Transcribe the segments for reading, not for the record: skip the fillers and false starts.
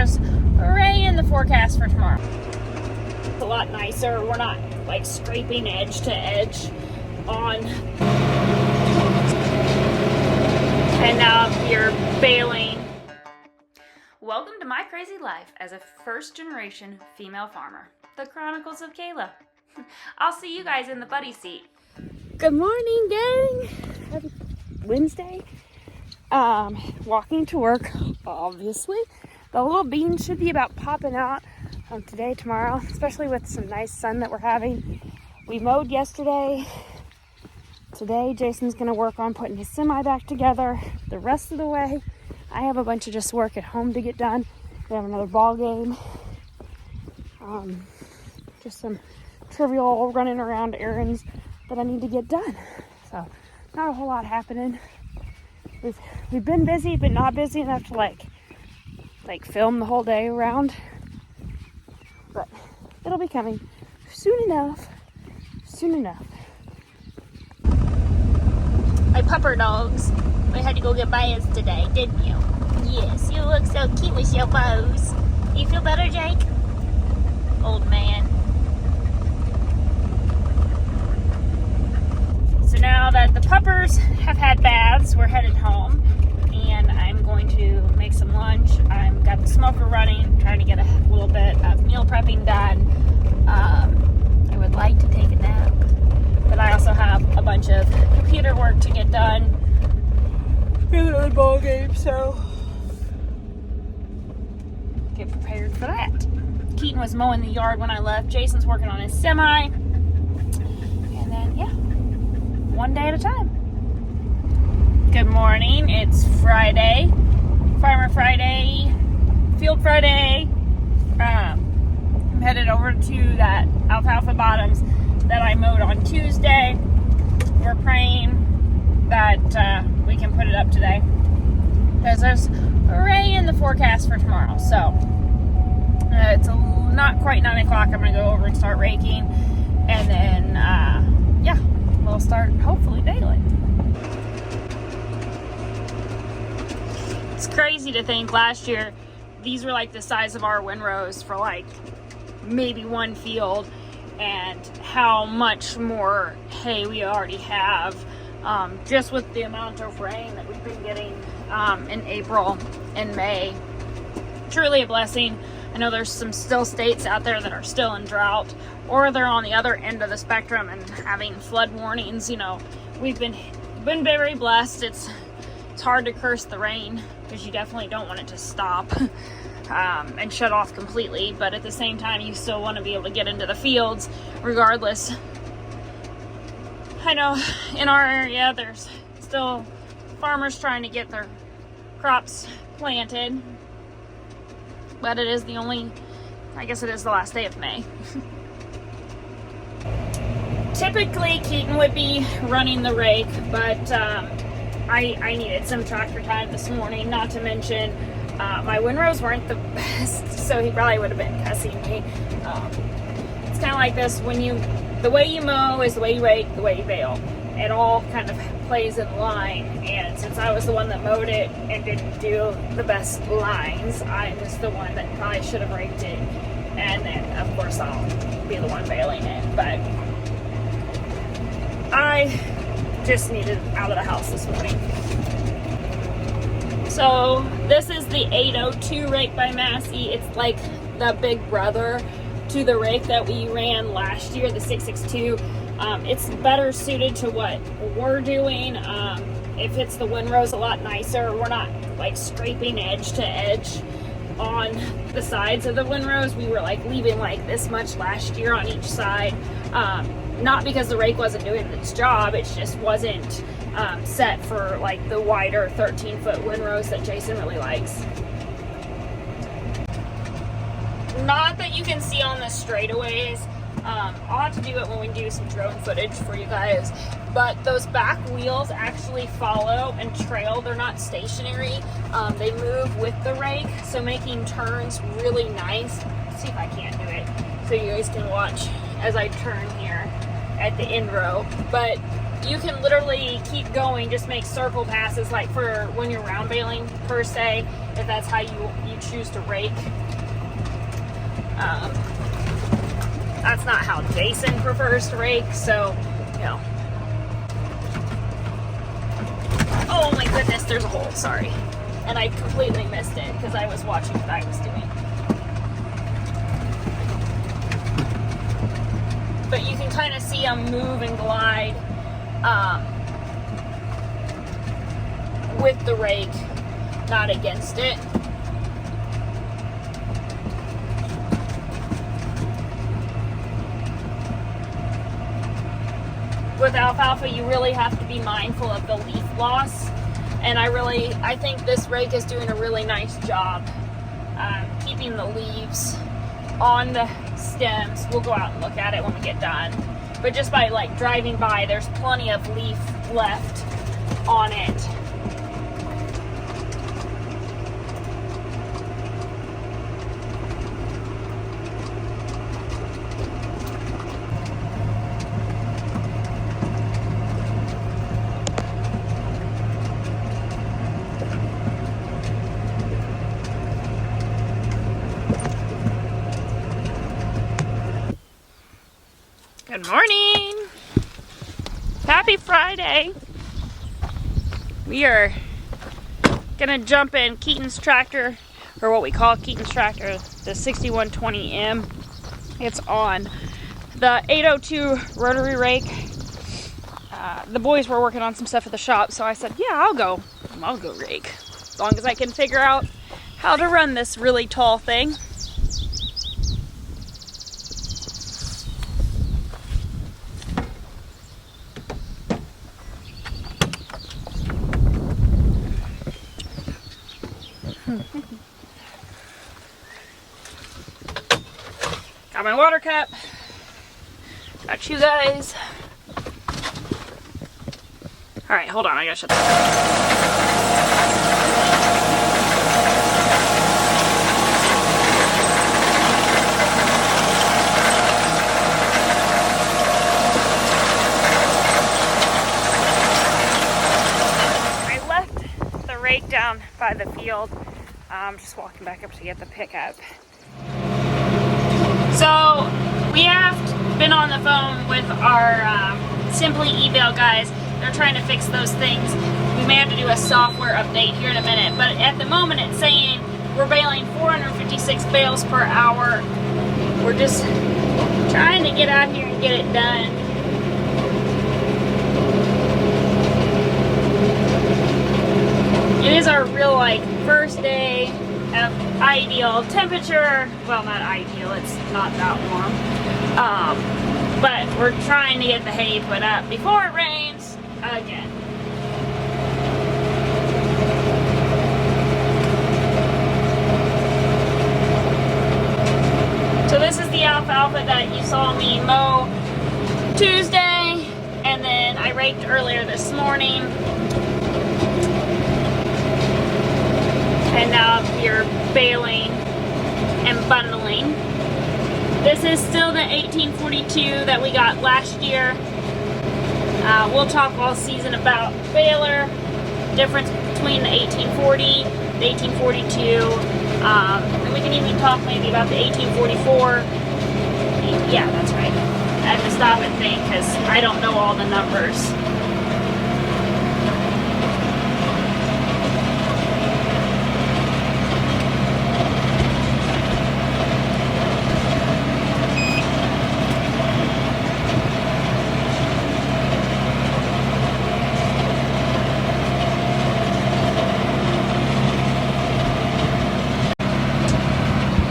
there's rain in the forecast for tomorrow. It's a lot nicer. We're not like scraping edge to edge on. And now you're baling. Welcome to my crazy life as a first-generation female farmer. The Chronicles of Kayla. I'll see you guys in the buddy seat. Good morning, gang. Happy Wednesday. Walking to work, obviously. The little beans should be about popping out today, tomorrow, especially with some nice sun that we're having. We mowed yesterday. Today, Jason's gonna work on putting his semi back together. The rest of the way, I have a bunch of just work at home to get done. We have another ball game. Just some trivial running around errands that I need to get done. So, not a whole lot happening. We've been busy, but not busy enough to like film the whole day around. But it'll be coming soon enough. Soon enough. My pupper dogs. We had to go get bales today, didn't you? Yes, you look so cute with your bows. You feel better, Jake? Old man. So now that the puppers have had baths, we're headed home. And I'm going to make some lunch. I've got the smoker running, trying to get a little bit of meal prepping done. I would like to take a nap. But I also have a bunch of computer work to get done. Another ball game, so get prepared for that. Keaton was mowing the yard when I left. Jason's working on his semi. And then, yeah, one day at a time. Good morning. It's Friday. Farmer Friday. Field Friday. I'm headed over to that alfalfa bottoms that I mowed on Tuesday. We're praying that we can put it up today, because there's rain in the forecast for tomorrow. So it's not quite 9 o'clock. I'm gonna go over and start raking, and then yeah, we'll start hopefully baling. It's crazy to think last year these were like the size of our windrows for like maybe one field, and how much more hay we already have, just with the amount of rain that we've been getting in April and May. Truly a blessing. I know there's some still states out there that are still in drought, or they're on the other end of the spectrum and having flood warnings. You know, we've been very blessed. It's hard to curse the rain, because you definitely don't want it to stop and shut off completely, but at the same time you still want to be able to get into the fields regardless. I know in our area there's still farmers trying to get their crops planted, but it is I guess it is the last day of May. Typically Keaton would be running the rake, but I needed some tractor time this morning, not to mention my windrows weren't the best, so he probably would have been cussing me. It's kind of like this, the way you mow is the way you rake, the way you bale. It all kind of plays in line, and since I was the one that mowed it and didn't do the best lines, I was the one that probably should have raked it, and then of course I'll be the one baling it. But I just needed out of the house this morning. So this is the 802 rake by Massey. It's like the big brother to the rake that we ran last year, the 662. It's better suited to what we're doing. It fits the windrows a lot nicer. We're not like scraping edge to edge on the sides of the windrows. We were like leaving like this much last year on each side. Not because the rake wasn't doing its job, it just wasn't set for like the wider 13-foot windrows that Jason really likes. Not that you can see on the straightaways. I'll have to do it when we do some drone footage for you guys, but those back wheels actually follow and trail. They're not stationary. They move with the rake, so making turns really nice. Let's see if I can't do it so you guys can watch as I turn here. at the end row, but you can literally keep going, just make circle passes like for when you're round baling per se, if that's how you choose to rake. That's not how Jason prefers to rake, so, you know. Oh my goodness, there's a hole, sorry. And I completely missed it because I was watching what I was doing. But you can kind of see them move and glide with the rake, not against it. With alfalfa, you really have to be mindful of the leaf loss, and I think this rake is doing a really nice job keeping the leaves on the stems. We'll go out and look at it when we get done, but just by like driving by, there's plenty of leaf left on it. Good morning. Happy Friday. We are gonna jump in Keaton's tractor, or what we call Keaton's tractor, the 6120M. It's on the 802 rotary rake. The boys were working on some stuff at the shop, so I said, yeah, I'll go rake, as long as I can figure out how to run this really tall thing. Got my water cup. Got you guys. Alright, hold on, I gotta shut that I left the rake down by the field. I'm just walking back up to get the pickup. So we have been on the phone with our Simply eBale guys. They're trying to fix those things. We may have to do a software update here in a minute, but at the moment it's saying we're baling 456 bales per hour. We're just trying to get out here and get it done. It is our real first day of ideal temperature. Well, not ideal, it's not that warm. But we're trying to get the hay put up before it rains again. So this is the alfalfa that you saw me mow Tuesday, and then I raked earlier this morning. And now you're baling and bundling. This is still the 1842 that we got last year. We'll talk all season about baler, difference between the 1840, the 1842, and we can even talk maybe about the 1844. Yeah, that's right. I have to stop and think because I don't know all the numbers.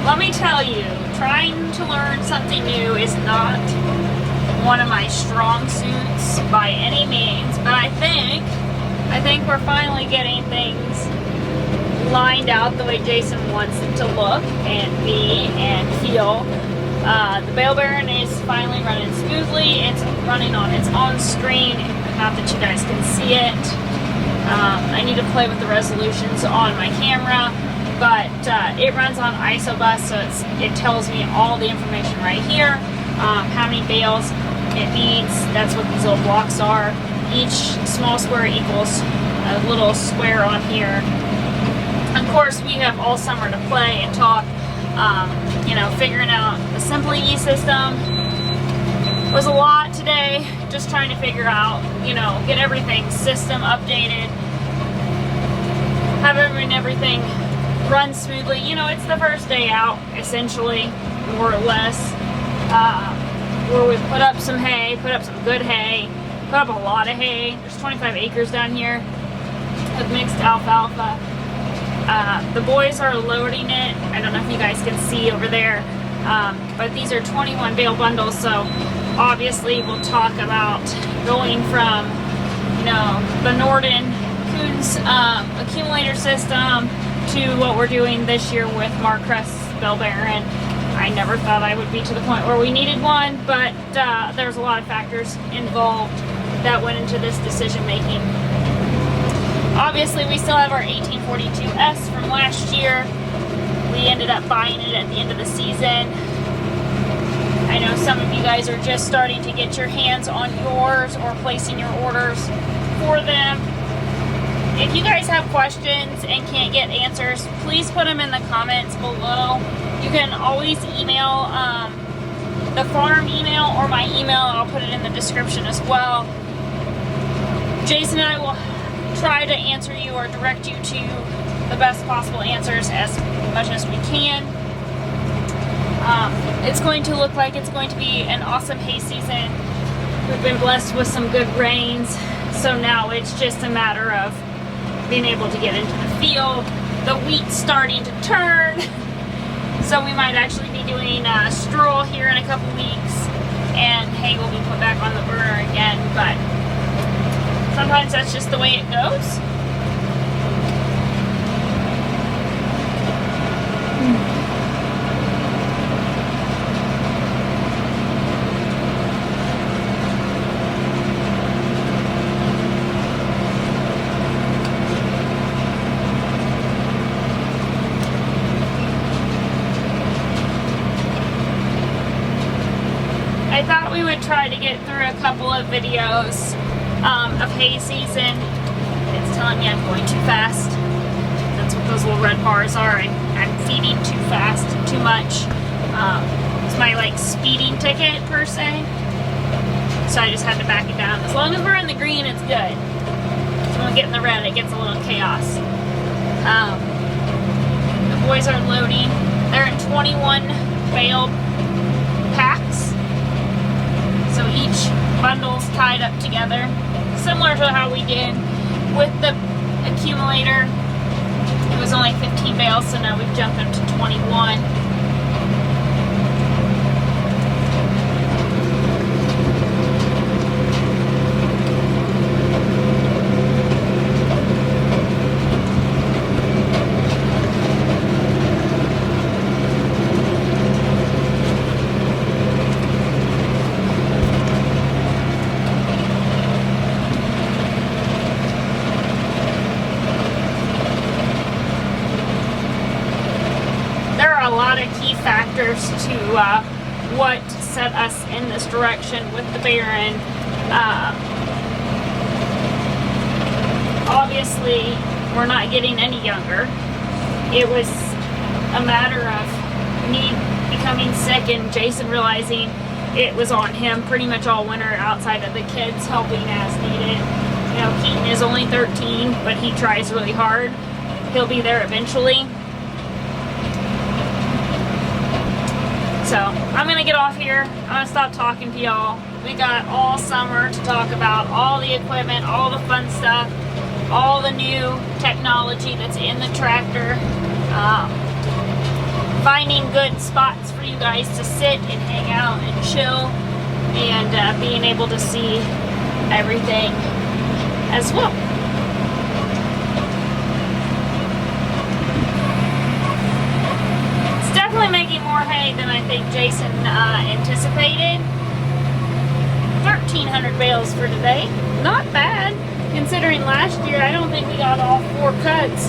Let me tell you, trying to learn something new is not one of my strong suits by any means, but I think we're finally getting things lined out the way Jason wants it to look and be and feel. The bale bearing is finally running smoothly. It's running on its own screen, not that you guys can see it. I need to play with the resolutions on my camera. But it runs on ISOBus, so it tells me all the information right here, how many bales it means that's what these little blocks are. Each small square equals a little square on here. Of course, we have all summer to play and talk. Figuring out the Simply E system was a lot today. Just trying to figure out, get everything system updated, have everything run smoothly. It's the first day out, essentially, more or less, where we put up some hay, put up some good hay, put up a lot of hay. There's 25 acres down here of mixed alfalfa. The boys are loading it. I don't know if you guys can see over there, but these are 21 bale bundles, so obviously we'll talk about going from, the Norden Coons accumulator system to what we're doing this year with Marcrest's Bell Baron. I never thought I would be to the point where we needed one, but there's a lot of factors involved that went into this decision making. Obviously, we still have our 1842S from last year. We ended up buying it at the end of the season. I know some of you guys are just starting to get your hands on yours or placing your orders for them. If you guys have questions and can't get answers, please put them in the comments below. You can always email the farm email or my email. I'll put it in the description as well. Jason and I will try to answer you or direct you to the best possible answers as much as we can. It's going to look like it's going to be an awesome hay season. We've been blessed with some good rains, so now it's just a matter of being able to get into the field. The wheat's starting to turn, so we might actually be doing straw here in a couple weeks, and hay will be put back on the burner again, but sometimes that's just the way it goes. I thought we would try to get through a couple of videos of hay season. It's telling me I'm going too fast. That's what those little red bars are. I'm feeding too fast, too much. It's my speeding ticket per se. So I just had to back it down. As long as we're in the green, it's good. So when we get in the red, it gets a little chaos. The boys are loading. They're in 21 baled packs. So each bundle's tied up together, similar to how we did with the accumulator. It was only 15 bales, so now we've jumped up to 21. A lot of key factors to what set us in this direction with the Baron. Obviously, we're not getting any younger. It was a matter of me becoming sick and Jason realizing it was on him pretty much all winter outside of the kids helping as needed. Keaton is only 13, but he tries really hard. He'll be there eventually. So I'm going to get off here. I'm going to stop talking to y'all. We got all summer to talk about all the equipment, all the fun stuff, all the new technology that's in the tractor. Finding good spots for you guys to sit and hang out and chill, and being able to see everything as well. Definitely making more hay than I think Jason anticipated. 1,300 bales for today. Not bad, considering last year I don't think we got all 4 cuts,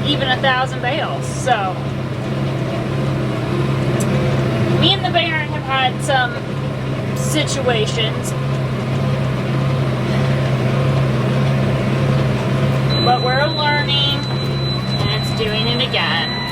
even 1,000 bales. So me and the Baron have had some situations. But we're learning, and it's doing it again.